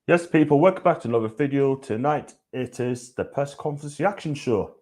Yes, people, welcome back to another video. Tonight, it is the press conference reaction show.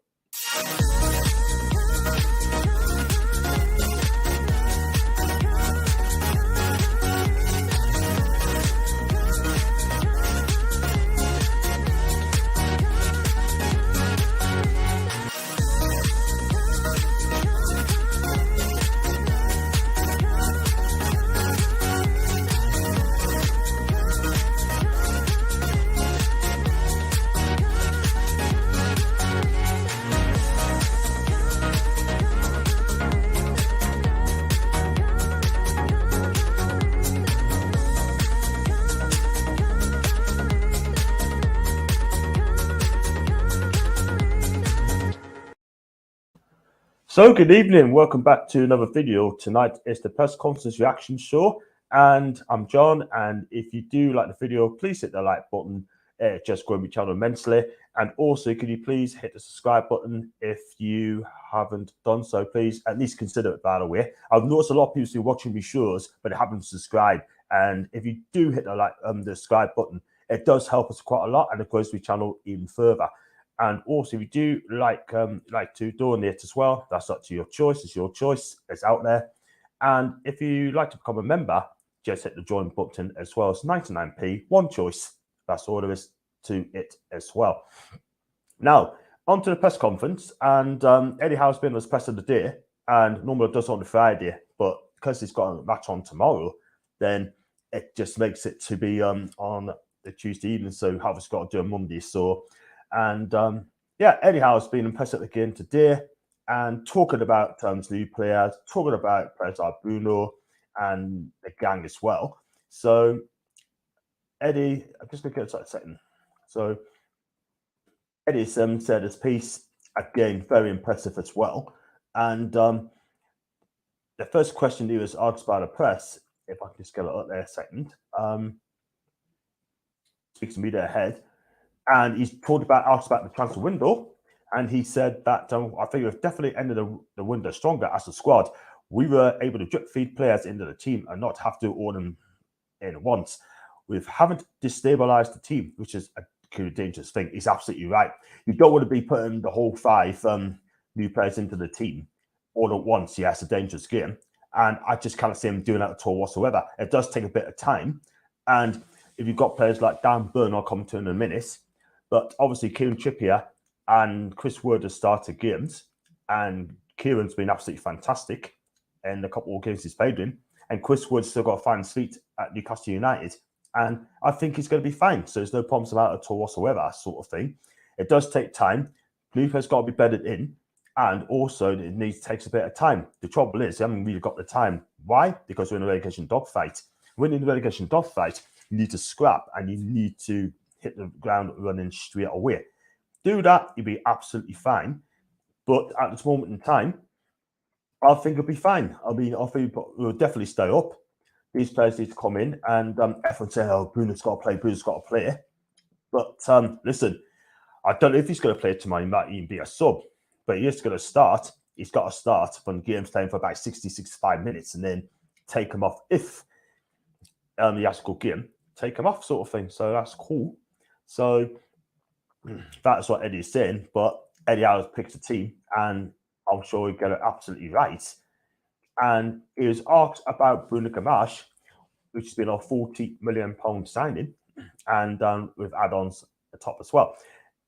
So, good evening. Welcome back to another video. Tonight is the press conference reaction show, and I'm John. And if you do like the video, please hit the like button. It just grows my channel immensely. And also, could you please hit the subscribe button if you haven't done so? Please at least consider it. By the way, I've noticed a lot of people who are watching these shows but they haven't subscribed. And if you do hit the subscribe button, it does help us quite a lot, and it grows my channel even further. And also, if you do like to donate as well, that's up to your choice. It's your choice. It's out there. And if you like to become a member, just hit the join button as well. It's 99p, one choice. That's all there is to it as well. Now, on to the press conference. And Eddie Howe's been on his press of the day. And normally it does on the Friday. But because he's got a match on tomorrow, then it just makes it to be on the Tuesday evening. So Howe's got to do a Monday. So... And Eddie Howe's been impressive again today and talking about new players, talking about players like Bruno and the gang as well. So, Eddie, I'm just going to get a second. So, Eddie said his piece, again, very impressive as well. And the first question he was asked by the press, if I can just get it up there a second, speaks to me there ahead. And he's asked about the transfer window, and he said that I think we've definitely ended the window stronger as a squad. We were able to drip feed players into the team and not have to own them in once. We haven't destabilized the team, which is a dangerous thing. He's absolutely right. You don't want to be putting the whole 5 new players into the team all at once. Yeah, it's a dangerous game. And I just can't see him doing that at all whatsoever. It does take a bit of time. And if you've got players like Dan Burn, I'll come to in a minute. But obviously, Kieran Trippier and Chris Wood have started games, and Kieran's been absolutely fantastic in the couple of games he's played in. And Chris Wood's still got to find his feet at Newcastle United, and I think he's going to be fine. So there's no problems about it at all whatsoever, sort of thing. It does take time. Blueprint's got to be bedded in, and also it takes a bit of time. The trouble is, they haven't really got the time. Why? Because we're in a relegation dogfight. When in a relegation dogfight, you need to scrap and you need to hit the ground running straight away. Do that, you'll be absolutely fine. But at this moment in time, I think it'll be fine. I mean, I think we'll definitely stay up. These players need to come in, and everyone say, "Oh, Bruno's got to play. Bruno's got to play." But listen, I don't know if he's going to play tomorrow. He might even be a sub, but he is going to start. He's got to start when game's playing for about 60, 65 minutes, and then take him off if he has a good game. Take him off, sort of thing. So that's cool. So that's what Eddie's saying. But Eddie Howe's picked a team, and I'm sure he'll get it absolutely right. And he was asked about Bruno Guimarães, which has been a £40 million signing, and with add-ons at the top as well.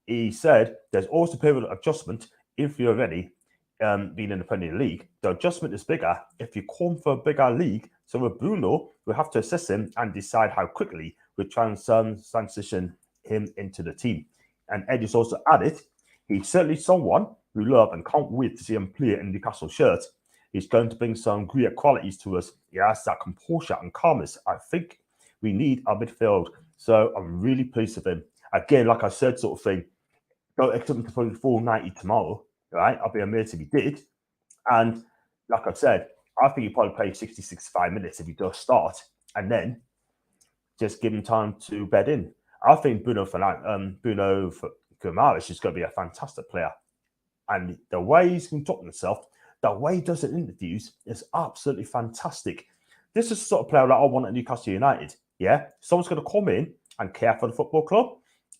He said there's always a period of adjustment if you're already being in the Premier League. The adjustment is bigger if you come for a bigger league. So with Bruno, we'll have to assess him and decide how quickly we transition him into the team. And Eddie's also added, he's certainly someone we love and can't wait to see him play in the Newcastle shirt. He's going to bring some great qualities to us. He has that composure and calmness I think we need our midfield. So I'm really pleased with him. Again, like I said, sort of thing, don't expect him to play full 90 tomorrow, right? I'll be amazed if he did. And like I said, I think he'll probably play 60, 65 minutes if he does start, and then just give him time to bed in. I think Bruno Guimarães is going to be a fantastic player. And the way he's conducting himself, the way he does it in interviews is absolutely fantastic. This is the sort of player that I want at Newcastle United. Yeah, someone's going to come in and care for the football club.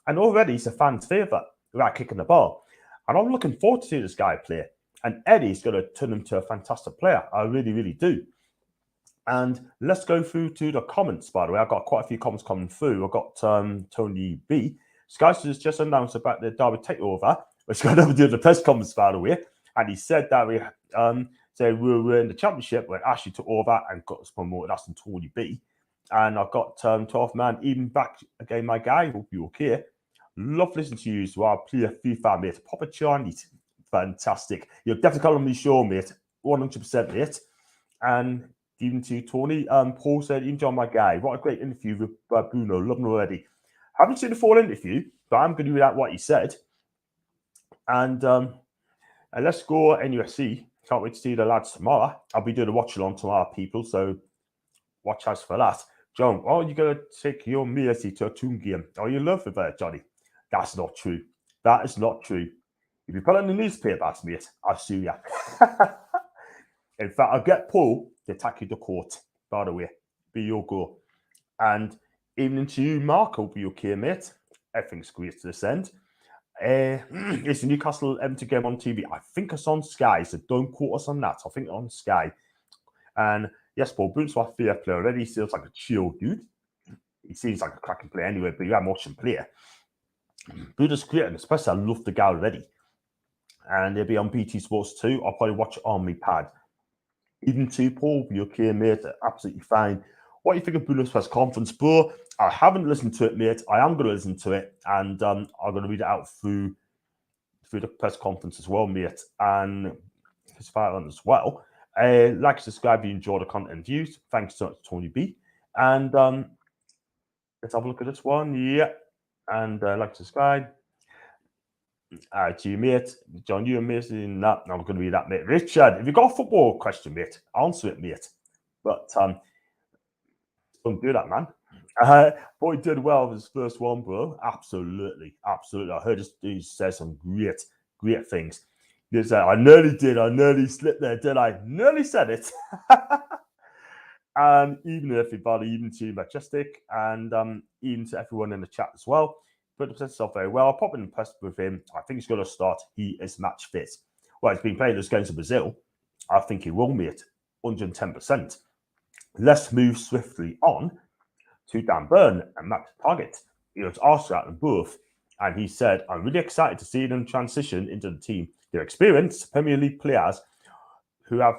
And already he's a fan's favourite without kicking the ball. And I'm looking forward to seeing this guy play. And Eddie's going to turn him into a fantastic player. I really, really do. And let's go through to the comments, by the way. I've got quite a few comments coming through. I've got Tony B. Skies has just announced about the Derby takeover, which got nothing to do with the press conference, by the way. And he said that we were in the championship when Ashley took over and got us promoted. That's in Tony B. And I've got 12 man, even back again, my guy. Hope you're okay. Love listening to you as well. Play a FIFA, mate. Papa Chinese. Fantastic. You're definitely calling me show, mate. 100%, mate. And even to Tony, Paul said, enjoy my guy. What a great interview with Bruno. Love him already. Haven't seen the full interview, but I'm going to read out what he said. And let's go NUSC. Can't wait to see the lads tomorrow. I'll be doing a watch along tomorrow, people. So watch out for that. John, oh, you're going to take your Mercy to a Toon game. Oh, you love it there, Johnny. That's not true. That is not true. If you put it in the newspaper, mate, I'll sue you. In fact, I'll get Paul to take you to court, by the way. Be your go. And evening to you, Mark. Hope you're okay, mate. Everything's great to this end. It's the Newcastle Everton game on TV. I think it's on Sky, so don't quote us on that. I think it's on Sky. And yes, Paul, Bruno's my favourite player already. He seems like a chill dude. He seems like a cracking player anyway, but you haven't watched him play. Bruno's great, and especially I love the guy already. And he'll be on BT Sports too. I'll probably watch it on my pad. Even to Paul, be okay, mate. Absolutely fine. What do you think of Bruno's press conference, bro? I haven't listened to it, mate. I am going to listen to it, and I'm going to read it out through the press conference as well, mate, and his fight as well. Like, subscribe if you enjoy the content and views. Thanks so much to Tony B. And let's have a look at this one. Yeah, and like, subscribe. To you, mate. John, you're amazing. That I'm going to read that, mate. Richard, if you've got a football question, mate, answer it, mate. But don't do that, man. Boy did well with his first one, bro. Absolutely, absolutely. I heard he said some great things. He said, I nearly slipped there, did I? Nearly said it. And even everybody, even to Majestic, and even to everyone in the chat as well. Put himself very well. I'm probably impressed with him. I think he's going to start. He is match fit. Well, he's been playing those games in Brazil. I think he will, mate. 110%. Let's move swiftly on to Dan Burn and Matt Target. He was asked about them both, and he said, I'm really excited to see them transition into the team. They're experienced Premier League players who have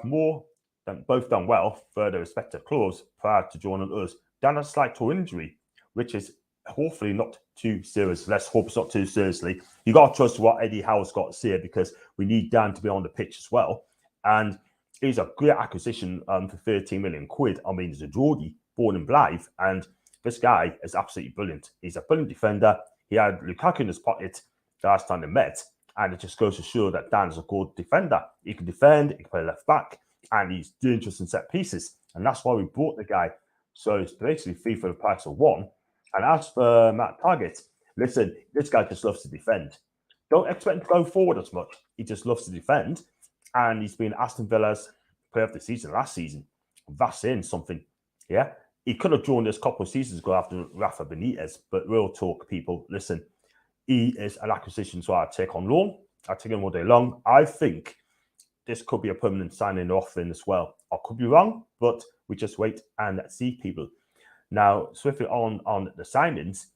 both done well for their respective clubs prior to joining us. Dan has a slight toe injury, which is hopefully not too serious. Let's hope it's not too seriously. You got to trust what Eddie Howe's got to say, because we need Dan to be on the pitch as well. And he's a great acquisition for 13 million quid. I mean, he's a Geordie, born in Blythe, and this guy is absolutely brilliant. He's a brilliant defender. He had Lukaku in his pocket the last time they met, and it just goes to show that Dan is a good defender. He can defend, he can play left back, and he's dangerous in set pieces. And that's why we bought the guy. So it's basically 3 for the price of 1. And as for Matt Target, listen, this guy just loves to defend. Don't expect him to go forward as much. He just loves to defend. And he's been Aston Villa's player of the season last season. That's saying something. Yeah. He could have joined us a couple of seasons ago after Rafa Benitez. But real talk, people, listen, he is an acquisition, so I take on loan. I take him all day long. I think this could be a permanent signing offering as well. I could be wrong, but we just wait and see, people. Now, swiftly on the signings,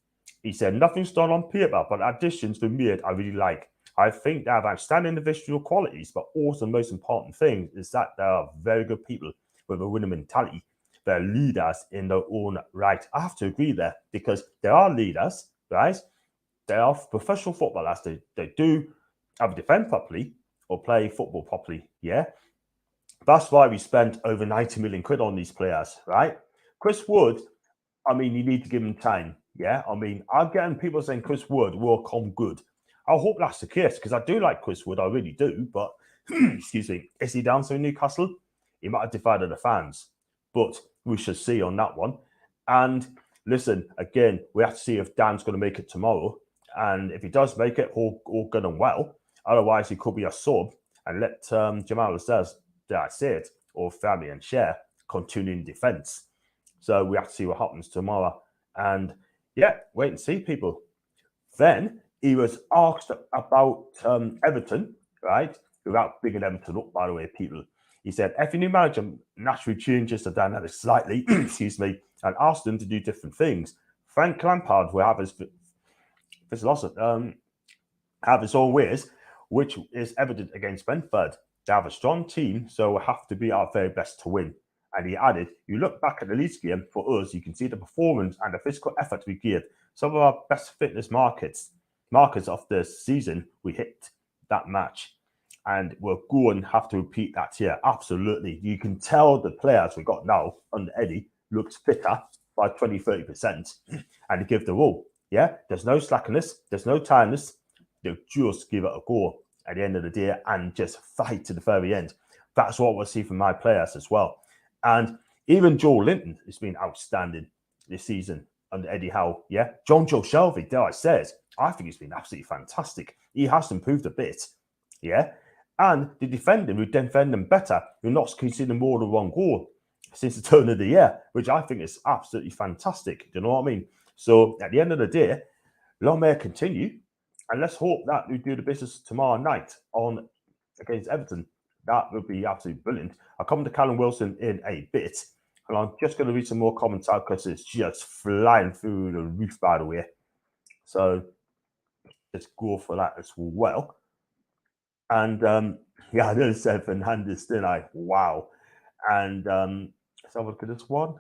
he said, nothing's done on paper, but additions were made I really like. I think they have outstanding individual qualities, but also the most important thing is that they are very good people with a winning mentality. They're leaders in their own right. I have to agree there, because they are leaders, right? They are professional footballers. They do either defend properly or play football properly, yeah? That's why we spent over 90 million quid on these players, right? Chris Wood, I mean, you need to give him time, yeah? I mean, I'm getting people saying Chris Wood will come good. I hope that's the case, because I do like Chris Wood, I really do, but, excuse me, is he down to Newcastle? He might have divided the fans, but we should see on that one. And listen, again, we have to see if Dan's going to make it tomorrow, and if he does make it, all good and well. Otherwise, he could be a sub and let Jamal says, dare I say it, or Family and Share continue in defence. So we have to see what happens tomorrow. And Yeah, wait and see, people. Then he was asked about Everton, right? Without bigging Everton up, by the way, people. He said, every new manager naturally changes the dynamic slightly, excuse me, and asked them to do different things. Frank Lampard will have his own ways, which is evident against Brentford. They have a strong team, so we have to be our very best to win. And he added, you look back at the Leeds game, for us, you can see the performance and the physical effort we gave. Some of our best fitness markers of the season, we hit that match. And we're going to have to repeat that here. Absolutely. You can tell the players we got now under Eddie looks fitter by 20, 30%. And they give the all. Yeah, there's no slackness, there's no tiredness. They'll just give it a go at the end of the day and just fight to the very end. That's what we'll see from my players as well. And even Joe Linton has been outstanding this season under Eddie Howe. Yeah, John Joe Shelby, dare I say it, I think he's been absolutely fantastic. He has improved a bit. Yeah. And the defending, we defend them better. We're not conceding more than one goal since the turn of the year, which I think is absolutely fantastic. Do you know what I mean? So at the end of the day, long may it continue. And let's hope that we do the business tomorrow night on against Everton. That would be absolutely brilliant. I'll come to Callum Wilson in a bit. And I'm just going to read some more comments out because it's just flying through the roof, by the way. So let's go for that as well. And yeah, I did say Fernandez, didn't I? Wow. And let's have a look at this one.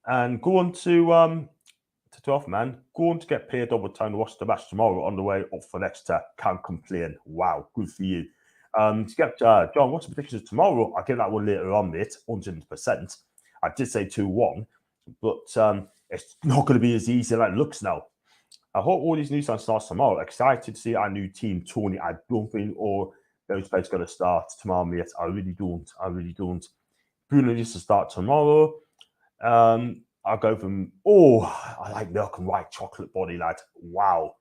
And go on to 12th man, going to get paid overtime to watch the match tomorrow on the way up for Exeter. Can't complain. Wow, good for you. To get John, what's the predictions tomorrow? I'll get that one later on, mate. 100%. I did say 2-1, but it's not going to be as easy as it looks now. I hope all these new signs start tomorrow. Excited to see our new team, Tony. I don't think all those players going to start tomorrow, mate. I really don't. Bruno needs to start tomorrow. I'll go from, I like milk and white chocolate, body lad. Wow.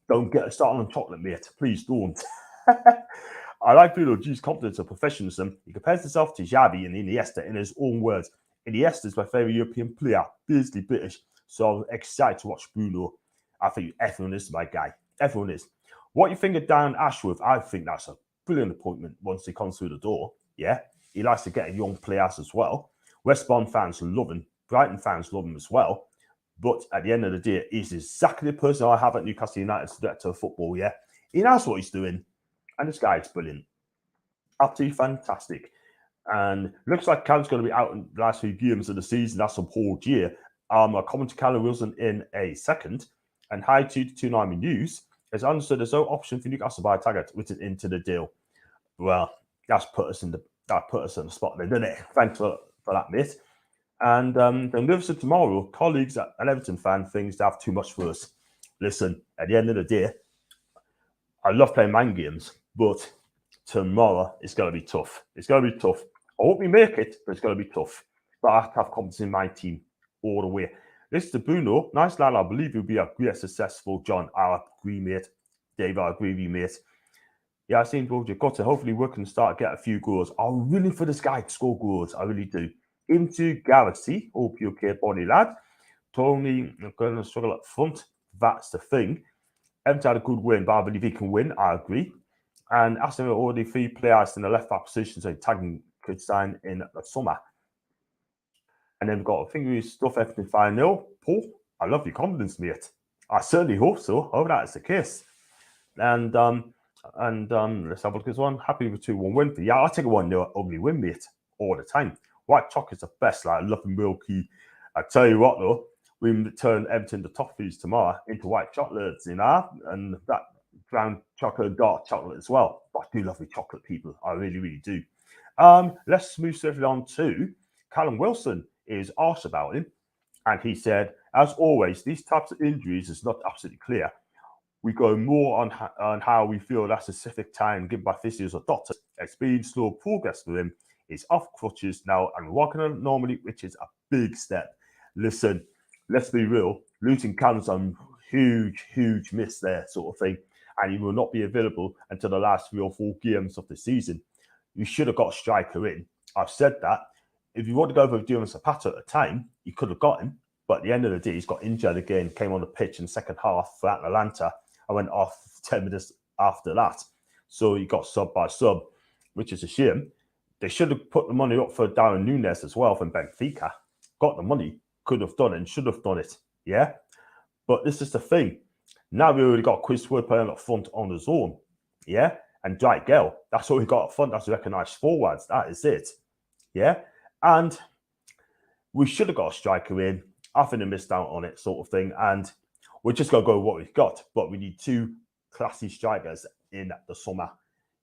Don't get started on chocolate, mate. Please don't. I like Bruno G's confidence and professionalism. He compares himself to Xavi and Iniesta in his own words. Iniesta is my favourite European player, basically British. So I'm excited to watch Bruno. I think everyone is my guy. Everyone is. What you think of Dan Ashworth? I think that's a brilliant appointment once he comes through the door. Yeah. He likes to get young players as well. West Brom fans love him. Brighton fans love him as well. But at the end of the day, he's exactly the person I have at Newcastle United's director of football, yeah? He knows what he's doing. And this guy is brilliant. Absolutely fantastic. And looks like Callum's going to be out in the last few games of the season. That's a poor year. I'll comment to Callum Wilson in a second. And hi to 29 News. It's understood there's no option for Newcastle by Taggart, which is into the deal. Well, that put us in the spot there, didn't it? Thanks for that, mate. And then Liverpool tomorrow, colleagues at Everton fan thinks they have too much for us. Listen, at the end of the day, I love playing mind games, but tomorrow it's going to be tough. It's going to be tough. I hope we make it, but it's going to be tough. But I have to have confidence in my team all the way. This is Bruno. Nice lad. I believe he'll be a great, successful John. I agree, mate. Dave, I agree with you, mate. Yeah, I've seen Roger got to hopefully work and start to get a few goals. I'm really for this guy to score goals. I really do. Into Garrity. Hope you're okay, body lad. Tony, I'm going to struggle up front. That's the thing. Everton had a good win, but I believe he can win. I agree. And Aston Villa already 3 players in the left back position, so tagging could sign in the summer. And then we've got Enquiries stuff Everton 5-0. Paul, I love your confidence, mate. I certainly hope so. I hope that is the case. And let's have a look at this one. Happy with 2-1 win. Yeah, I'll take a 1-0 ugly win, mate, all the time. White chocolate's the best. Like, I love them milky. I tell you what, though, we turn Everton the toffees tomorrow into white chocolates, you know, and that brown chocolate, dark chocolate as well. But I do love the chocolate, people. I really, really do. Let's move swiftly on to Callum Wilson. Is asked about him, and he said, as always, these types of injuries is not absolutely clear. We go more on how we feel that specific time given by physios or doctors. It's been slow progress for him. He's off crutches now and walking on normally, which is a big step. Listen, let's be real. Losing Callum's a huge miss there, sort of thing, and he will not be available until the last 3 or 4 games of the season. You should have got a striker in. I've said that. If you want to go for Dylan Zapata at the time, you could have got him, But at the end of the day, he's got injured again, came on the pitch in the second half for Atalanta. I went off 10 minutes after that. So he got sub by sub, which is a shame. They should have put the money up for Darren Núñez as well from Benfica. Got the money, could have done it and should have done it. Yeah. But this is the thing. Now we already got Chris Wood playing up front on his own. Yeah. And Dwight Gale. That's all we got up front. That's recognised forwards. That is it. Yeah. And we should have got a striker in. I think they missed out on it, sort of thing. And we're just going to go with what we've got. But we need two classy strikers in the summer.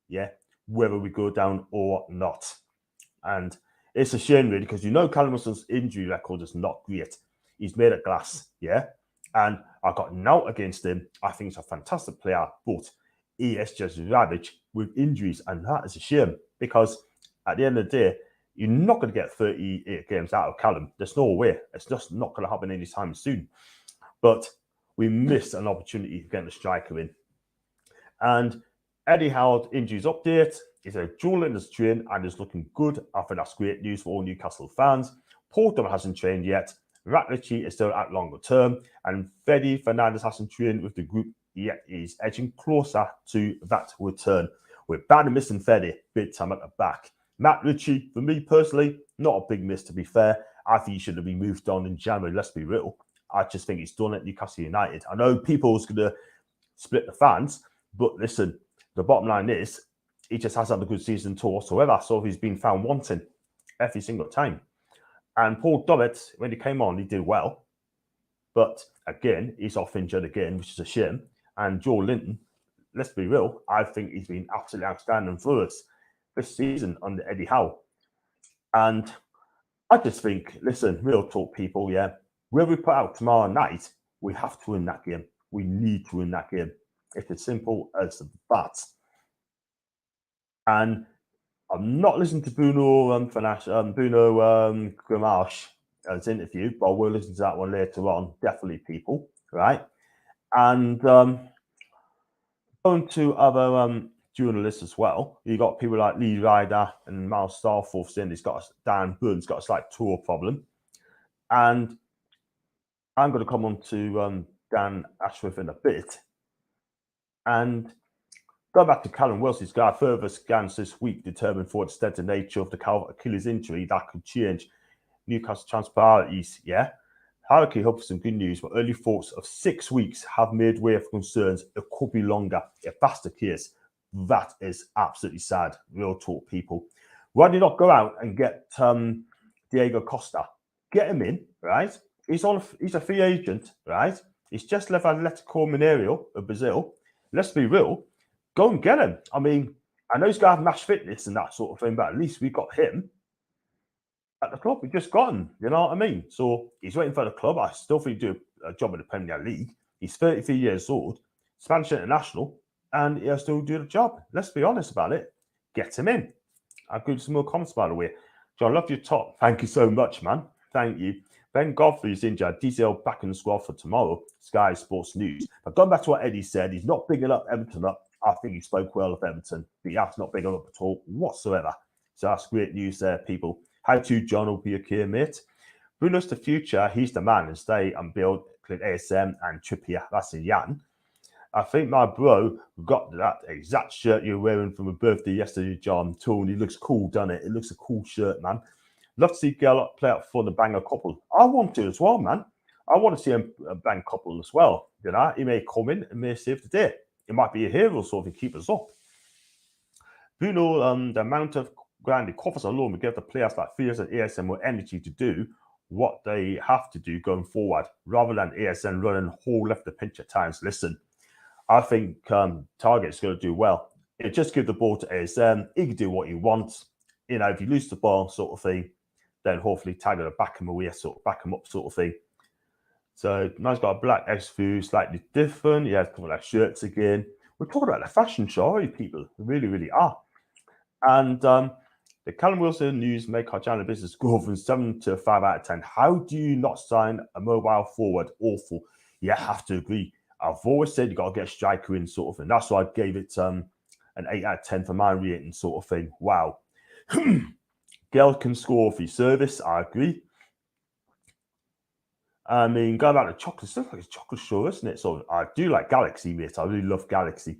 Yeah. Whether we go down or not. And it's a shame, really, because Callum Wilson's injury record is not great. He's made of glass. Yeah. And I got nout against him. I think he's a fantastic player. But he is just ravaged with injuries. And that is a shame. Because at the end of the day, you're not going to get 38 games out of Callum. There's no way. It's just not going to happen anytime soon. But we missed an opportunity to get the striker in. And Eddie Howe injuries update. He said Joe Linton's trained and is looking good. I think that's great news for all Newcastle fans. Porter hasn't trained yet. Ratlichi is still out longer term. And Fede Fernandez hasn't trained with the group yet. He's edging closer to that return. We're badly missing Fede big time at the back. Matt Ritchie, for me personally, not a big miss, to be fair. I think he should have been moved on in January, let's be real. I just think he's done at Newcastle United. I know people's going to split the fans, but listen, the bottom line is he just hasn't had a good season at all whatsoever. So he's been found wanting every single time. And Paul Dobbett, when he came on, he did well. But again, he's off injured again, which is a shame. And Joe Linton, let's be real, I think he's been absolutely outstanding for us this season under Eddie Howe. And I just think, listen, real talk, people, yeah, where we put out tomorrow night, we have to win that game. We need to win that game. It's as simple as that. And I'm not listening to Bruno Guimarães as interview, but we'll listen to that one later on. Definitely, people, right? And going to other journalists as well. You got people like Lee Ryder and Miles Starforth saying Dan Burn's got a slight toe problem. And I'm going to come on to Dan Ashworth in a bit. And go back to Callum Wilson's guy. Further scans this week determined for the extent and nature of the Achilles injury that could change Newcastle transfer priorities. Yeah. Harrowkey hopes for some good news, but early thoughts of 6 weeks have made way for concerns. It could be longer. If that's the case, that is absolutely sad. Real talk, people. Why do you not go out and get Diego Costa? Get him in, right? He's a free agent, right? He's just left Atletico Mineiro of Brazil. Let's be real. Go and get him. I mean, I know he's got to have match fitness and that sort of thing, but at least we got him at the club. We just got him. You know what I mean? So he's waiting for the club. I still think he'll do a job in the Premier League. He's 33 years old, Spanish international, and he'll still do the job. Let's be honest about it. Get him in. I'll give you some more comments, by the way. John, love your top. Thank you so much, man. Thank you. Ben Godfrey's injured. DCL back in the squad for tomorrow. Sky Sports News. But going back to what Eddie said, he's not bigging up Everton up. I think he spoke well of Everton. But that's not bigging up at all whatsoever. So that's great news there, people. How to, John, will be okay, mate. Bruno's the future. He's the man. And stay and build Clint ASM and Trippier. That's in Jan. I think my bro got that exact shirt you're wearing from a birthday yesterday, John. Tony, looks cool, doesn't it? It looks a cool shirt, man. Love to see Gale play up for the banger couple. I want to as well, man. I want to see him bang couple as well. You know, he may come in and may save the day. He might be a hero, so he keep us up. Bruno, the amount of ground it covers alone will give the players like Fears and ASM more energy to do what they have to do going forward, rather than ASM running whole left the pinch at times. Listen, I think Target's going to do well. It just give the ball to ASM. He can do what he wants. You know, if you lose the ball, sort of thing, then hopefully Tiger will back him away, back him up, sort of thing. So nice got a black X-View, slightly different. Yeah, a couple of shirts again. We're talking about the fashion show, aren't we, people? We really, really are. And the Callum Wilson news make our channel business go from 7 to 5 out of 10. How do you not sign a mobile forward? Awful. You have to agree. I've always said you got to get a striker in, sort of thing. That's why I gave it an 8 out of 10 for my rating, sort of thing. Wow. Gale can score for his service. I agree. I mean, going back to chocolate, stuff like it's chocolate sure, isn't it? So I do like Galaxy, mate. I really love Galaxy.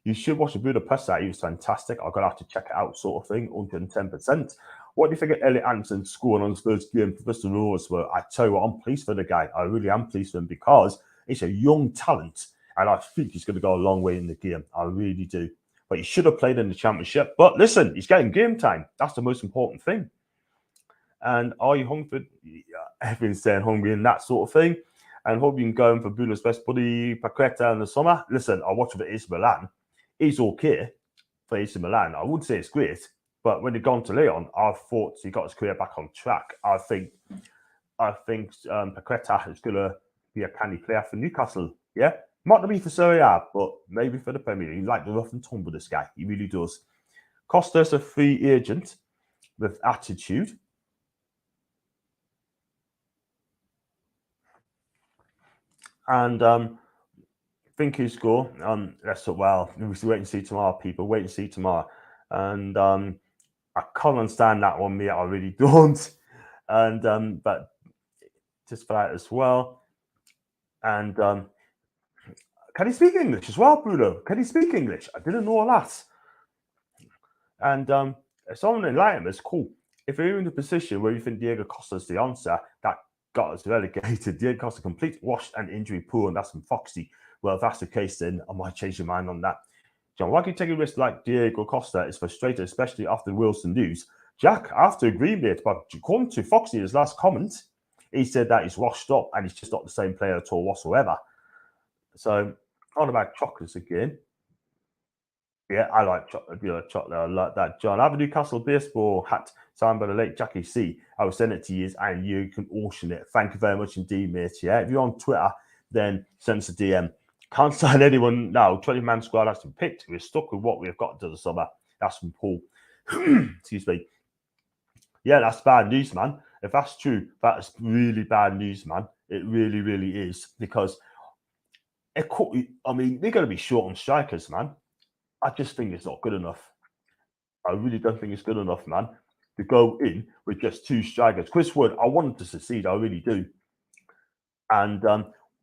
You should watch the Budapest. He was fantastic. I'm gonna have to check it out, sort of thing. 110%. What do you think of Elliot Anderson scoring on his first game for Bristol Rovers? Well, I tell you what, I'm pleased for the guy. I really am pleased for him because he's a young talent, and I think he's going to go a long way in the game. I really do. But he should have played in the Championship. But listen, he's getting game time. That's the most important thing. And are you hungry? Everyone's saying hungry and that sort of thing. And hope you can go in for Bruno's best buddy, Paqueta, in the summer. Listen, I watched him at AC Milan. He's okay for AC Milan. I wouldn't say it's great, but when he gone to Leon, I thought he got his career back on track. I think Paqueta is going to be a canny player for Newcastle. Yeah, might not be for Serie A, but maybe for the Premier League. He like the rough and tumble, this guy. He really does. Costa's a free agent with attitude. And think he'll score. Let's well, we wait and see tomorrow, people. Wait and see tomorrow. And I can't understand that one, me. I really don't. And but just for that as well. And can he speak English as well, Bruno? Can he speak English? I didn't know that. And someone enlightened us, cool. If you're in a position where you think Diego Costa's the answer, that got us relegated. Diego Costa complete, washed, and injury poor, and that's from Foxy. Well, if that's the case, then I might change your mind on that. John, why can you take a risk like Diego Costa? Is frustrated, especially after the Wilson news. Jack, I have to agree, mate, but according to Foxy, his last comment, he said that he's washed up and he's just not the same player at all whatsoever. So, on about chocolates again. Yeah, I like chocolate. Chocolate. I like that, John. I have a Newcastle baseball hat signed by the late Jackie C. I will send it to you and you can auction it. Thank you very much indeed, mate. Yeah, if you're on Twitter, then send us a DM. Can't sign anyone now. 20-man squad has been picked. We're stuck with what we've got to the summer. That's from Paul. Excuse me. Yeah, that's bad news, man. If that's true, that is really bad news, man. It really, really is. Because it could, I mean, they're going to be short on strikers, man. I just think it's not good enough. I really don't think it's good enough, man, to go in with just two strikers. Chris Wood, I want him to succeed. I really do. And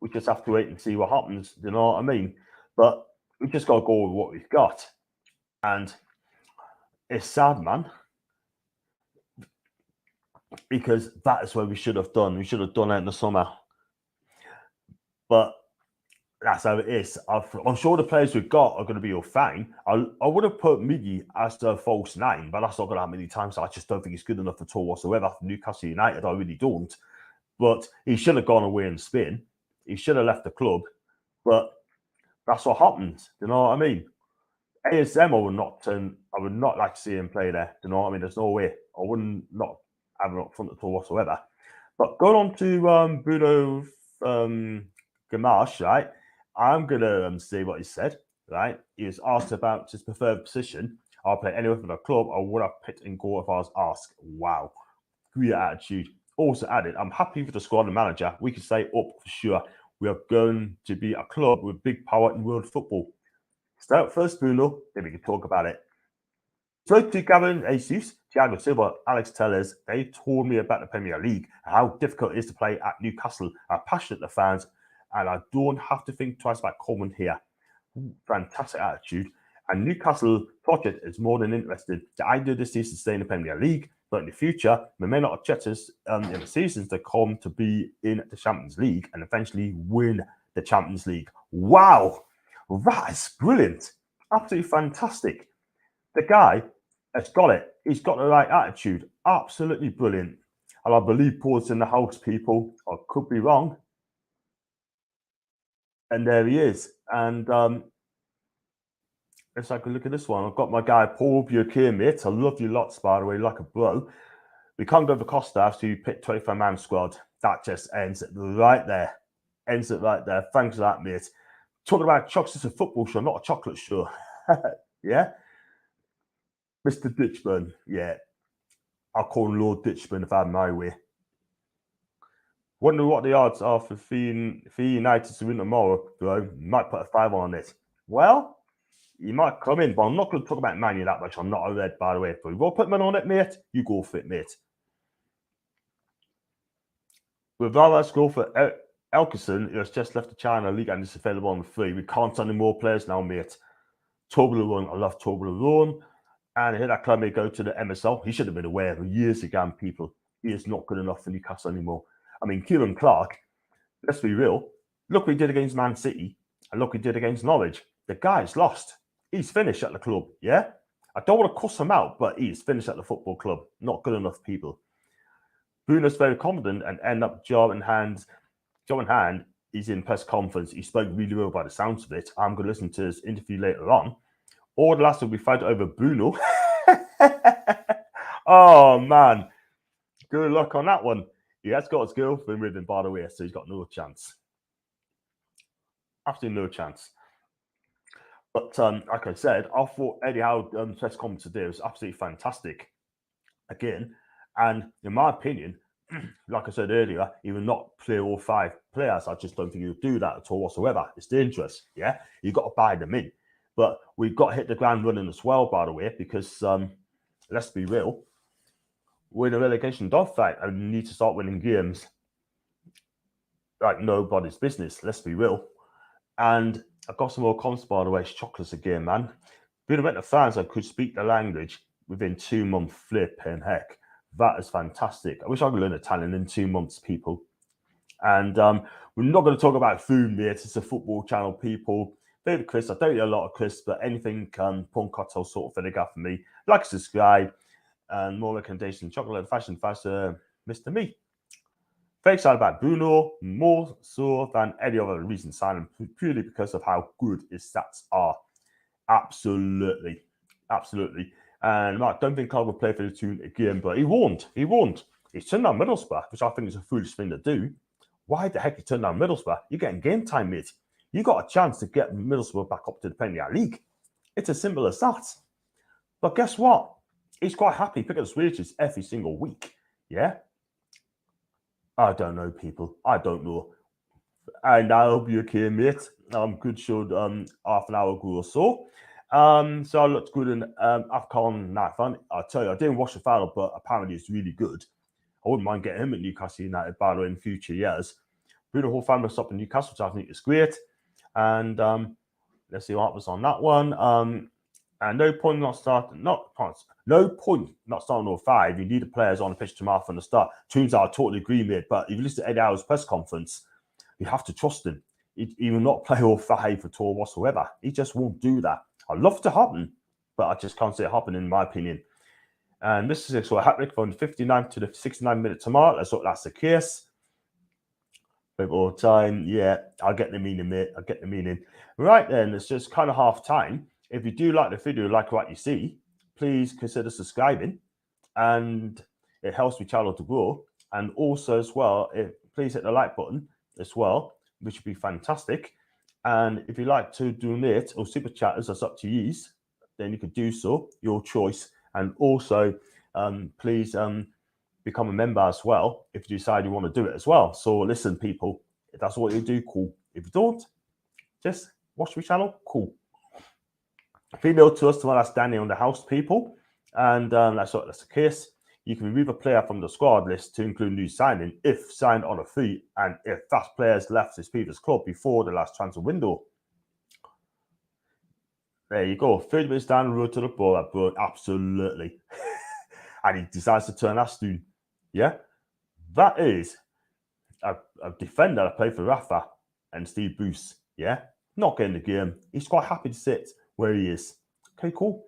we just have to wait and see what happens. You know what I mean? But we just got to go with what we've got. And it's sad, man, because that is what we should have done. We should have done it in the summer. But that's how it is. I'm sure the players we've got are going to be all fine. I would have put Miggy as the false nine, but that's not going to happen many times. I just don't think he's good enough at all whatsoever for Newcastle United. I really don't. But he should have gone away in Spain. He should have left the club. But that's what happens. You know what I mean? ASM, I would not like to see him play there. You know what I mean? There's no way. I wouldn't not have him up front at all whatsoever. But going on to Bruno Guimarães, right? I'm going to say what he said, right? He was asked about his preferred position. I'll play anywhere for the club. I would have picked in goal if I was asked. Wow. Great attitude. Also added, I'm happy with the squad and manager. We can stay up for sure. We are going to be a club with big power in world football. Start first, Bruno, then we can talk about it. Spoke to Gavin Jesus, Thiago Silva, Alex Tellers. They told me about the Premier League, how difficult it is to play at Newcastle, how passionate the fans, and I don't have to think twice about Coleman here. Fantastic attitude. And Newcastle project is more than interested. The idea this season is to stay in the Premier League, but in the future, we may not have checkers in the seasons to come to be in the Champions League and eventually win the Champions League. Wow, that is brilliant. Absolutely fantastic. The guy has got it. He's got the right attitude. Absolutely brilliant. And I believe Paul's in the house, people. I could be wrong. And there he is. And let's take a look at this one. I've got my guy Paul Buchanan, mate. I love you lots, by the way, like a bro. We can't go for Costa after you pick 25-man squad. That just ends it right there. Ends it right there. Thanks for that, mate. Talking about chocolates, it's a football show, not a chocolate show. Yeah? Mr. Ditchburn, yeah. I'll call him Lord Ditchburn if I had my way. Wonder what the odds are for United to win tomorrow, bro. Might put a 5 on it. Well, you might come in, but I'm not going to talk about Man U that much. I'm not a red, by the way. But you will put man on it, mate. You go for it, mate. With our score for Elkerson, who has just left the China League and is available on the free. We can't sign any more players now, mate. Toblerone, I love Toblerone. And I hear that club may go to the MSL. He should have been aware years ago, people. He is not good enough for Newcastle anymore. I mean, Kieran Clark, let's be real. Look what he did against Man City. And look what he did against Norwich. The guy's lost. He's finished at the club, yeah? I don't want to cuss him out, but he's finished at the football club. Not good enough, people. Bruno's very confident and end up job in hand. He's in press conference. He spoke really well by the sounds of it. I'm going to listen to his interview later on. All the last will be fight over Bruno. Oh, man. Good luck on that one. He has got his girlfriend with him, by the way, so he's got no chance. Absolutely no chance. But like I said, I thought Eddie Howe's press conference today was absolutely fantastic. Again, and in my opinion, like I said earlier, he will not play all 5 players. I just don't think he'll do that at all whatsoever. It's dangerous, yeah? You've got to buy them in. But we've got to hit the ground running as well, by the way, because let's be real, we're in a relegation dogfight and we need to start winning games like nobody's business, let's be real. And I got some more comments, by the way. It's chocolates again, man. Being a fans, I could speak the language within 2 months. Flipping heck. That is fantastic. I wish I could learn Italian in 2 months, people. And we're not going to talk about food, mate. It's a football channel, people. Favorite crisps. I don't eat a lot of crisps, but anything pancotto sort of vinegar for me. Like, subscribe, and more recommendations. Chocolate fashion faster, Mr. Me. Very excited about Bruno, more so than any other recent signing, purely because of how good his stats are. Absolutely. Absolutely. And I don't think Callum will play for the team again, but he won't. He won't. He's turned down Middlesbrough, which I think is a foolish thing to do. Why the heck he turned down Middlesbrough? You're getting game time, mate. You got a chance to get Middlesbrough back up to the Premier League. It's as simple as that. But guess what? He's quite happy picking up wages every single week. Yeah? I don't know, people. I don't know. And I hope you're okay, mate. Good show half an hour ago or so. So I looked good in AFCON night fun. I'll tell you, I didn't watch the final, but apparently it's really good. I wouldn't mind getting him at Newcastle United, by the way, in future years. Bruno whole family up in Newcastle, which I think is great. And let's see what happens on that one. And no point not starting 05. You need the players on the pitch tomorrow from the start. Tunes I totally agree with, but if you listen to Eddie Howe's press conference, you have to trust him. He will not play all 5 at all whatsoever. He just won't do that. I'd love to happen, but I just can't see it happen in my opinion. And this is a hat trick from the 59th to the 69th minute tomorrow. Let's hope that's the case. All time, yeah, I get the meaning, mate. I get the meaning. Right then, it's just kind of half time. If you do like the video, like what you see, please consider subscribing, and it helps the channel to grow. And also, as well, please hit the like button as well, which would be fantastic. And if you like to donate or super chat, that's up to you, then you could do so, your choice. And also, please become a member as well if you decide you want to do it as well. So listen, people, if that's what you do, cool. If you don't, just watch the channel, cool. Female to us tomorrow, that's Danny on the house, people. And that's the case. You can remove a player from the squad list to include new signing if signed on a fee and if that player's left his previous club before the last transfer window. There you go. 30 minutes down the road to the ball, that bro, absolutely. And he decides to turn Aston. Yeah? That is a defender that played for Rafa and Steve Bruce. Yeah? Not getting the game. He's quite happy to sit where he is. Okay, cool.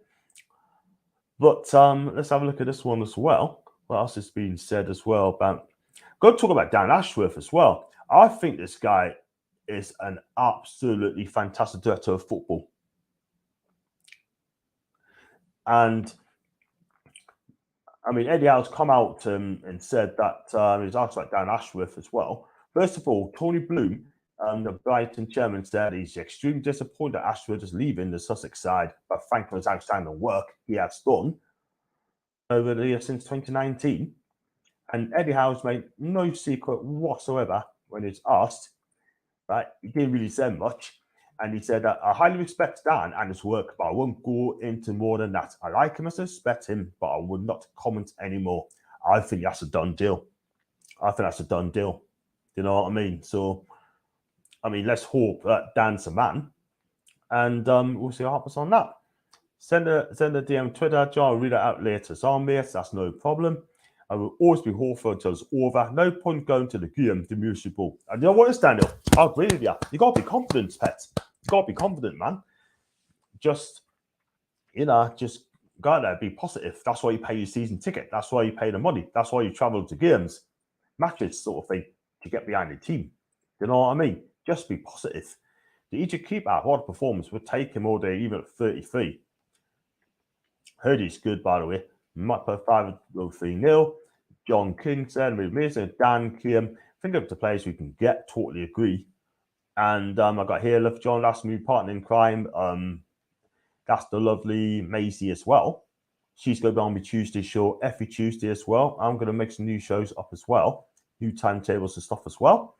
But let's have a look at this one as well. What else has been said as well about... Got to talk about Dan Ashworth as well. I think this guy is an absolutely fantastic director of football. And I mean, Eddie Howe's come out and said that he's asked about Dan Ashworth as well. First of all, Tony Bloom, the Brighton chairman, said he's extremely disappointed that Ashworth is leaving the Sussex side, but thanks for his outstanding work he has done over the year since 2019. And Eddie Howe's made no secret whatsoever when he's asked. Right, he didn't really say much. And he said, I highly respect Dan and his work, but I won't go into more than that. I like him as I respect him, but I would not comment anymore. I think that's a done deal. I think that's a done deal. You know what I mean? So, I mean, let's hope that Dan's a man, and we'll see what happens on that. Send a DM Twitter, John. I'll read it out later. So, mates, that's no problem. I will always be hopeful until it's over. No point going to the game, the musical. And you know what is, Daniel? I agree with you. You got to be confident, pet. You got to be confident, man. Just, just go there, be positive. That's why you pay your season ticket. That's why you pay the money. That's why you travel to games, matches, sort of thing, to get behind the team. You know what I mean? Just be positive. The Egypt keeper, what a performance. Would take him all day, even at 33. Heard he's good, by the way. Might put 5-3-0. John King said, amazing. Dan Kim. Think of the players we can get. Totally agree. And I got here, love John, that's my partner in crime. That's the lovely Maisie as well. She's going to be on my Tuesday show every Tuesday as well. I'm going to make some new shows up as well. New timetables and stuff as well.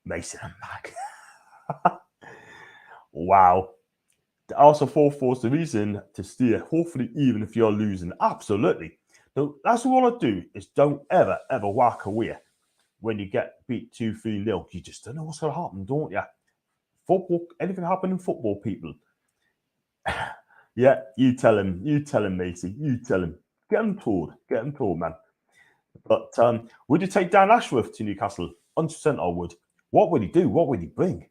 Mason, I'm back. Wow. Also, 4-4's the reason to steer. Hopefully, even if you're losing. Absolutely. So that's what I want to do is don't ever walk away when you get beat 2-3-0. You just don't know what's going to happen, don't you? Football, anything happen in football, people? Yeah, you tell him, Macy. You tell him. Get him told, man. But would you take Dan Ashworth to Newcastle? 100% I would. What would he do? What would he bring?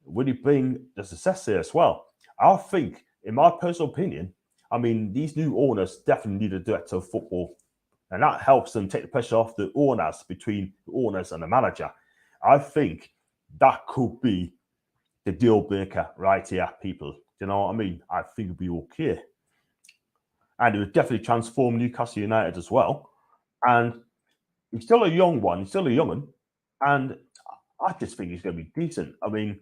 Would he bring the success here as well? I think, in my personal opinion, I mean, these new owners definitely need a director of football. And that helps them take the pressure off the owners, between the owners and the manager. I think that could be the deal breaker right here, people. Do you know what I mean? I think it'd be okay. And it would definitely transform Newcastle United as well. And he's still a young one. He's still a young one. And I just think he's going to be decent. I mean,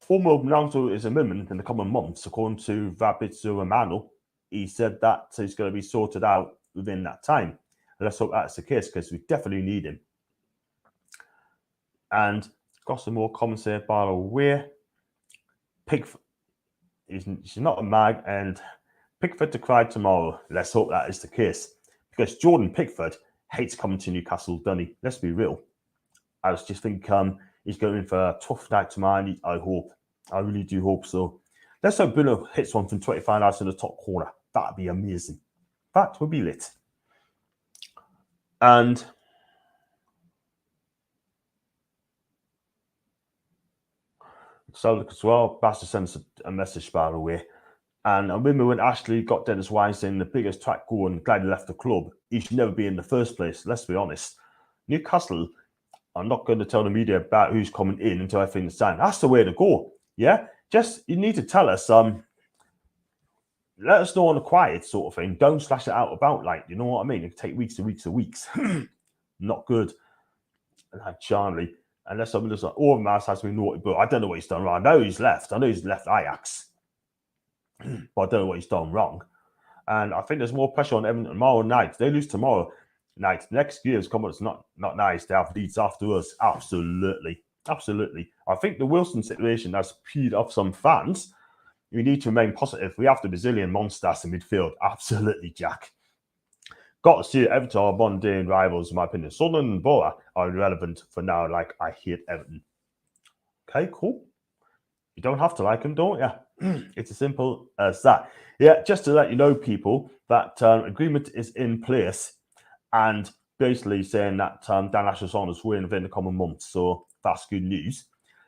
former Ronaldo is imminent in the coming months, according to Fabrizio Romano. He said that he's going to be sorted out within that time. And let's hope that's the case, because we definitely need him. And got some more comments here, by the way. Pickford, she's not a mag, and Pickford to cry tomorrow. Let's hope that is the case, because Jordan Pickford hates coming to Newcastle, doesn't he? Let's be real. I just think he's going for a tough night tomorrow. I hope. I really do hope so. Let's hope Bruno hits one from 25 yards in the top corner. That'd be amazing. That would be lit. And so look as well. Bastard sends a message, by the way. And I remember when Ashley got Dennis Wise saying the biggest track going, glad he left the club. He should never be in the first place. Let's be honest. Newcastle, I'm not going to tell the media about who's coming in until everything's signed. That's the way to go. Yeah? Just, you need to tell us, let us know on the quiet sort of thing. Don't slash it out about, like, you know what I mean? It can take weeks and weeks and weeks. Not good. And Charlie, unless somebody does like, Overmars has been naughty, but I don't know what he's done wrong. I know he's left. I know he's left Ajax. But I don't know what he's done wrong. And I think there's more pressure on Everton tomorrow night. If they lose tomorrow night, next year's coming. It's not nice to have Leeds after us. Absolutely. I think the Wilson situation has peed off some fans. We need to remain positive. We have the Brazilian monsters in midfield. Absolutely, Jack. Got to see it. Everton are mundane rivals, in my opinion. Sunderland and Borough are irrelevant for now. Like, I hate Everton. Okay, cool. You don't have to like them, don't you? It's as simple as that. Yeah, just to let you know, people, that agreement is in place, and basically saying that Dan Ashworth's on his way within the coming months. So that's good news.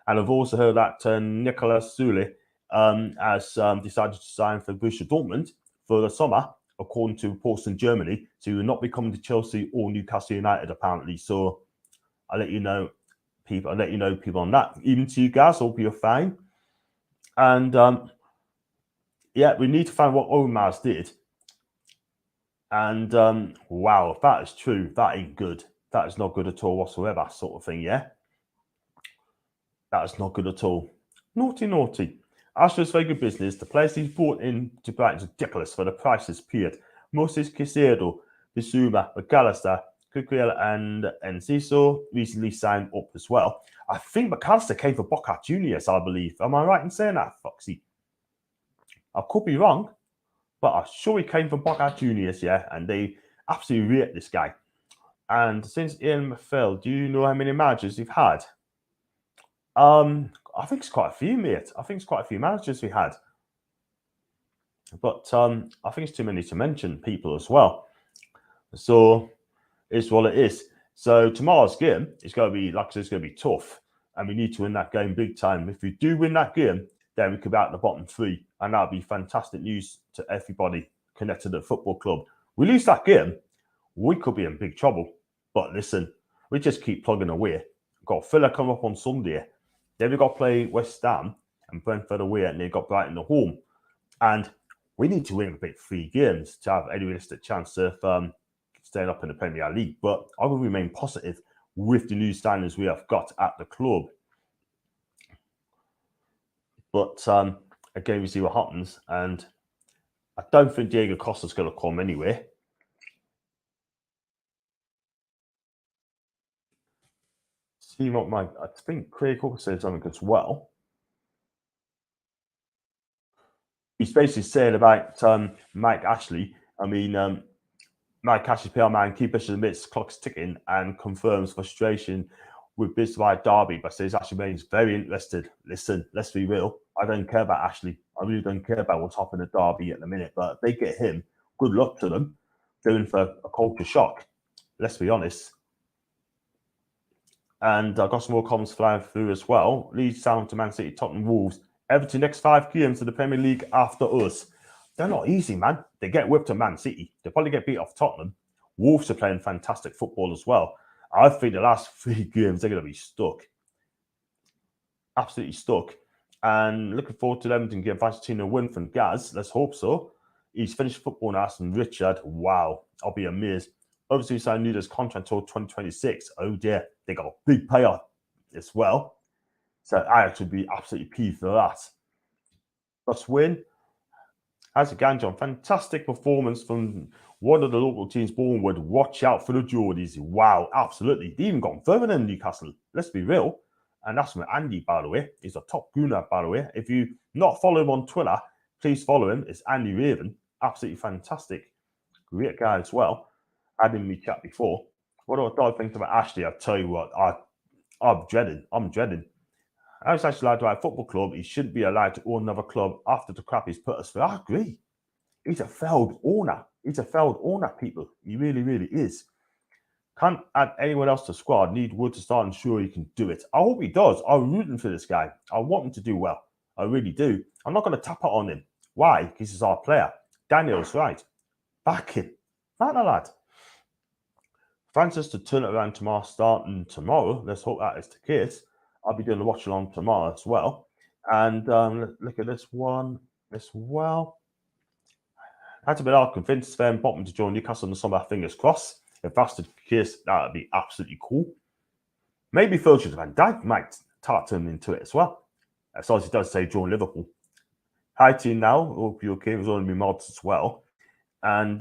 And I've also heard that Nicolas Sule has decided to sign for Borussia Dortmund for the summer, according to reports in Germany, to not be coming to Chelsea or Newcastle United, apparently. So I'll let you know, people. On that. Even to you guys, hope you're fine. And yeah, we need to find what Overmars did. And wow, if that is true, that ain't good. That is not good at all whatsoever, sort of thing, yeah? That is not good at all. Naughty. Ashworth's very good business. The players he's brought in to Brighton is ridiculous for the prices paid. Moses Caicedo, Bissouma, McAllister, Cucurella, and Enciso recently signed up as well. I think McAllister came for Boca Juniors, I believe. Am I right in saying that, Foxy? I could be wrong, but I'm sure he came from Boca Juniors, yeah, and they absolutely rate this guy. And since Ian fell, do you know how many managers we've had? I think it's quite a few, mate. I think it's quite a few managers we had. But I think it's too many to mention people as well. So it's what it is. So tomorrow's game is going to be, like I said, it's going to be tough. And we need to win that game big time. If we do win that game, then we could be out in the bottom three. And that'll be fantastic news to everybody connected to the football club. We lose that game, we could be in big trouble. But listen, we just keep plugging away. We've got Villa come up on Sunday. Then we've got to play West Ham and Brentford away, and they've got Brighton at home. And we need to win a big 3 games to have any realistic chance of staying up in the Premier League. But I will remain positive with the new standards we have got at the club. But again, we see what happens. And I don't think Diego Costa's going to come anyway. See what I think Craig Hooker said something as well. He's basically saying about Mike Ashley. I mean, Mike Ashley, PR man, key position in the midst, clock's ticking, and confirms frustration with Bismarck Derby, but says Ashley remains very interested. Listen, let's be real. I don't care about Ashley. I really don't care about what's happening at Derby at the minute, but if they get him, good luck to them. Doing for a culture shock. Let's be honest. And I got some more comments flying through as well. Leeds, Southampton, Man City, Tottenham, Wolves. Everton next 5 games to the Premier League after us. They're not easy, man. They get whipped to Man City. They probably get beat off Tottenham. Wolves are playing fantastic football as well. I think the last 3 games, they're going to be stuck. Absolutely stuck. And looking forward to the Everton game. Vacantino win from Gaz. Let's hope so. He's finished football now. And Richard, wow. I'll be amazed. Obviously, signed Nuda's contract until 2026. Oh dear. They got a big payout as well. So I actually be absolutely peeved for that. Let's win. As a Ganjon, fantastic performance from one of the local teams, Bournemouth. Watch out for the Geordies. Wow, absolutely. They even gone further than Newcastle. Let's be real. And that's from Andy, by the way. He's a top gooner, by the way. If you not follow him on Twitter, please follow him. It's Andy Raven. Absolutely fantastic. Great guy as well. I had him in my chat before. What do I think about Ashley? I'll tell you what, I'm dreading. I was actually allowed to have a football club. He shouldn't be allowed to own another club after the crap he's put us through. I agree. He's a failed owner. People. He really, really is. Can't add anyone else to the squad. Need Wood to start and sure he can do it. I hope he does. I'm rooting for this guy. I want him to do well. I really do. I'm not going to tap it on him. Why? Because he's our player. Daniel's right. Back him. Back the lad. Francis to turn it around tomorrow, starting tomorrow. Let's hope that is the case. I'll be doing the watch along tomorrow as well. And look at this one as well. Had to be all convinced Sven Botman to join Newcastle in the summer, fingers crossed. If that's the case, that would be absolutely cool. Maybe Virgil van Dijk might start turning into it as well. As long as he does say join Liverpool. Hi team now. Hope you're okay. It was only me mods as well. And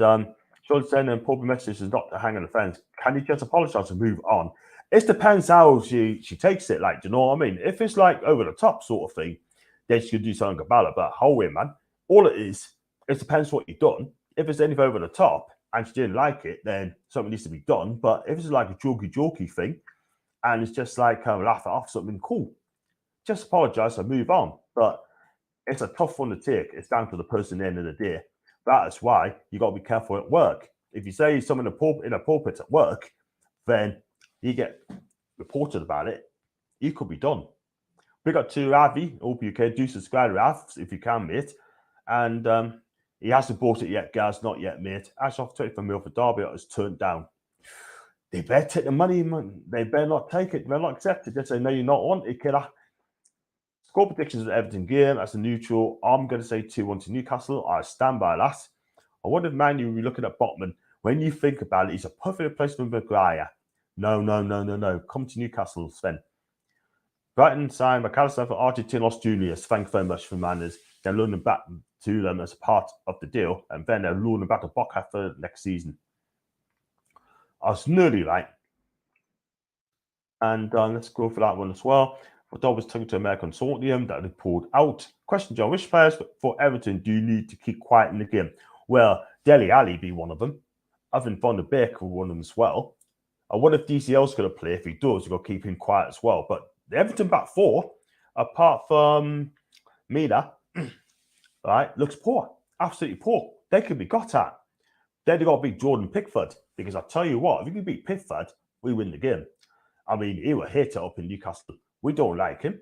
Sean saying and public message is not to hang on the fence. Can you just apologise and move on? It depends how she takes it. Like, do you know what I mean? If it's like over the top sort of thing, then she could do something about it. But Howe, man, all it is, it depends what you've done. If it's anything over the top and she didn't like it, then something needs to be done. But if it's like a jokey thing and it's just like laugh it off something cool, just apologise and move on. But it's a tough one to take. It's down to the person at the end of the day. That is why you got to be careful at work. If you say something in a pulpit at work, then you get reported about it, you could be done. We got to Ravi. Hope you can do subscribe to Rav if you can, mate. And he hasn't bought it yet, guys. Not yet, mate. Ash off 25 mil for Derby is turned down. They better take the money, man. They better not take it. They better not accept it. Just say, no, you're not on it, kidder. Score predictions of the Everton game. That's a neutral. I'm going to say 2-1 to Newcastle. I stand by that. I wonder if Man U will be looking at Botman. When you think about it, he's a perfect replacement for Maguire. No. Come to Newcastle, Sven. Brighton signed McAllister for Argentinos Juniors. Thank you very much for Manners. They're loaning back to them as a part of the deal, and then they're loaning back to Boca for next season. I was nearly right. And let's go for that one as well. But was talking to American Consortium that they pulled out. Question, John, which players for Everton do you need to keep quiet in the game? Well, Dele Alli be one of them. I think Van der Beek will one of them as well. I wonder if DCL's going to play. If he does, you've got to keep him quiet as well. But the Everton back four, apart from Mina, right, looks poor. Absolutely poor. They could be got at. Then they got to beat Jordan Pickford. Because I tell you what, if you can beat Pickford, we win the game. I mean, he will hit it up in Newcastle. We don't like him.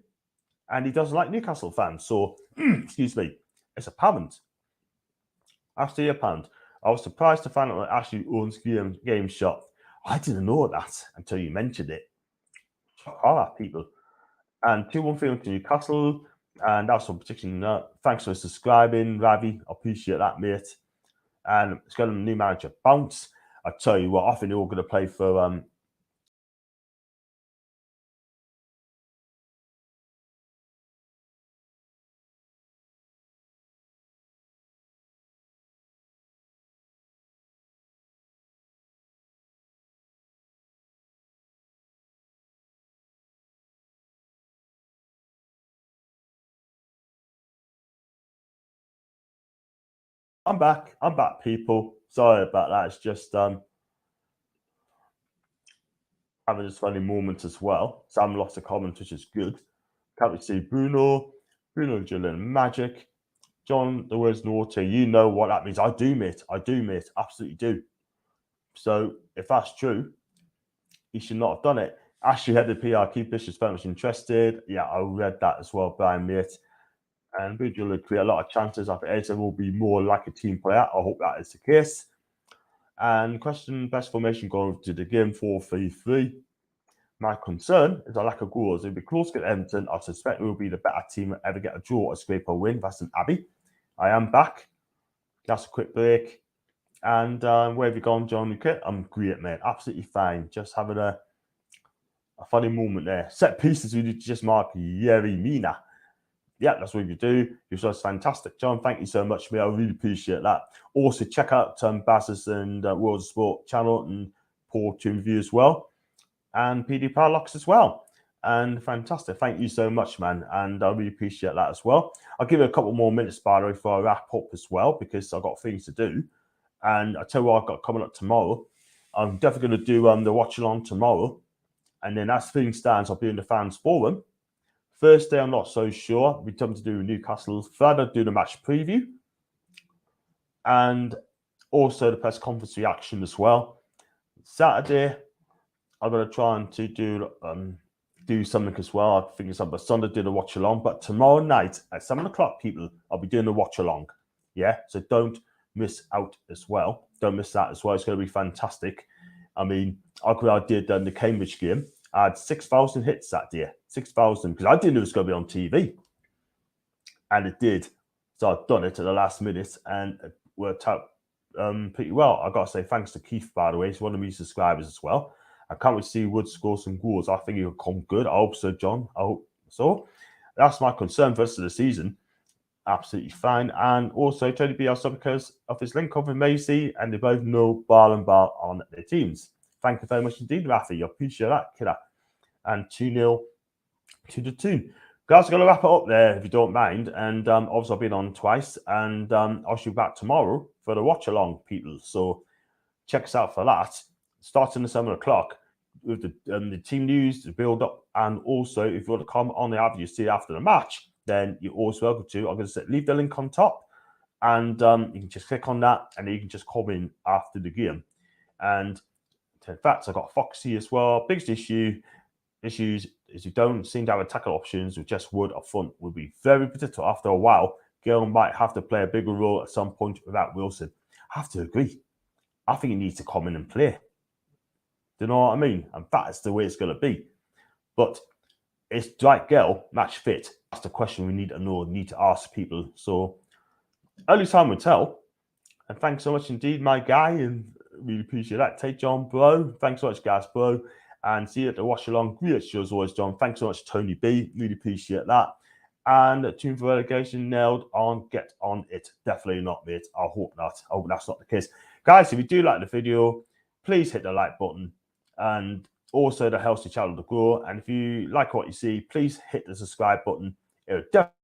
And he doesn't like Newcastle fans. So, excuse me, it's apparent. Absolutely apparent. I was surprised to find out that Ashley owns game shot. I didn't know that until you mentioned it. All right, people. And 2-1 feeling to Newcastle. And that's one particularly. Thanks for subscribing, Ravi. I appreciate that, mate. And it's got a new manager, Bounce. I tell you what, I think they're all going to play for. I'm back. I'm back, people. Sorry about that. It's just having this funny moment as well. Sam lost a comment, which is good. Can't we see Bruno Julian Magic, John, the words naughty. You know what that means. I do, mate. Absolutely do. So if that's true, he should not have done it. Ashley had the PR keeper. She's very much interested. Yeah, I read that as well, Brian, mate. And Bruno will create a lot of chances. I think Edison will be more like a team player. I hope that is the case. And question best formation going to the game 4-3-3. My concern is a lack of goals. It'll be close to Everton. I suspect we will be the better team ever get a draw or scrape a win. That's an Abbey. I am back. That's a quick break. And where have you gone, John? I'm great, mate. Absolutely fine. Just having a funny moment there. Set pieces, we just mark Yeri Mina. Yeah, that's what you do. You're just fantastic, John. Thank you so much, mate. I really appreciate that. Also, check out Bass's and World of Sport channel and Paul to review as well. And PD Parallax as well. And fantastic. Thank you so much, man. And I really appreciate that as well. I'll give you a couple more minutes, by the way, before I wrap up as well, because I've got things to do. And I tell you what I've got coming up tomorrow. I'm definitely going to do the watch along tomorrow. And then as things stands, I'll be in the fans forum. Thursday, I'm not so sure. We're going to do Newcastle. Friday, I'll do the match preview. And also the press conference reaction as well. Saturday, I'm going to try and do something as well. I think it's on Sunday, do the watch along. But tomorrow night at 7 o'clock, people, I'll be doing the watch along. Yeah, so don't miss out as well. Don't miss that as well. It's going to be fantastic. I mean, I did the Cambridge game. I had 6,000 hits that day. 6,000, because I didn't know it was going to be on TV. And it did. So I've done it at the last minute and it worked out pretty well. I've got to say thanks to Keith, by the way. He's one of my subscribers as well. I can't wait to see Wood score some goals. I think he'll come good. I hope so, John. I hope so. That's my concern for the rest of the season. Absolutely fine. And also, Tony B. also because of his link up with Macy, and they both know Bar and Bar on their teams. Thank you very much indeed, Rafi. I appreciate that, kidder. And 2-0 to the 2. Guys, I'm going to wrap it up there if you don't mind. And obviously, I've been on twice. And I'll be back tomorrow for the watch along, people. So check us out for that. Starting at 7 o'clock with the team news, the build up. And also, if you want to come on the app, you see after the match, then you're always welcome to. I'm going to say, leave the link on top. And you can just click on that. And then you can just come in after the game. And in fact, I've got Foxy as well. Biggest issues is you don't seem to have a tackle options with just Wood up front. Will be very particular after a while. Gill might have to play a bigger role at some point without Wilson. I have to agree. I think he needs to come in and play. Do you know what I mean? And that's the way it's going to be. But is Dwight Gill match fit? That's the question we need to know, need to ask people. So only time will tell. And thanks so much indeed, my guy. And really appreciate that. Take John, bro. Thanks so much, guys, bro. And see you at the watch along. Great show as always, John. Thanks so much, Tony B. Really appreciate that. And tune for relegation nailed on. Get on it. Definitely not, mate. I hope not. I hope that's not the case. Guys, if you do like the video, please hit the like button. And also, that helps the channel to grow. And if you like what you see, please hit the subscribe button. It would definitely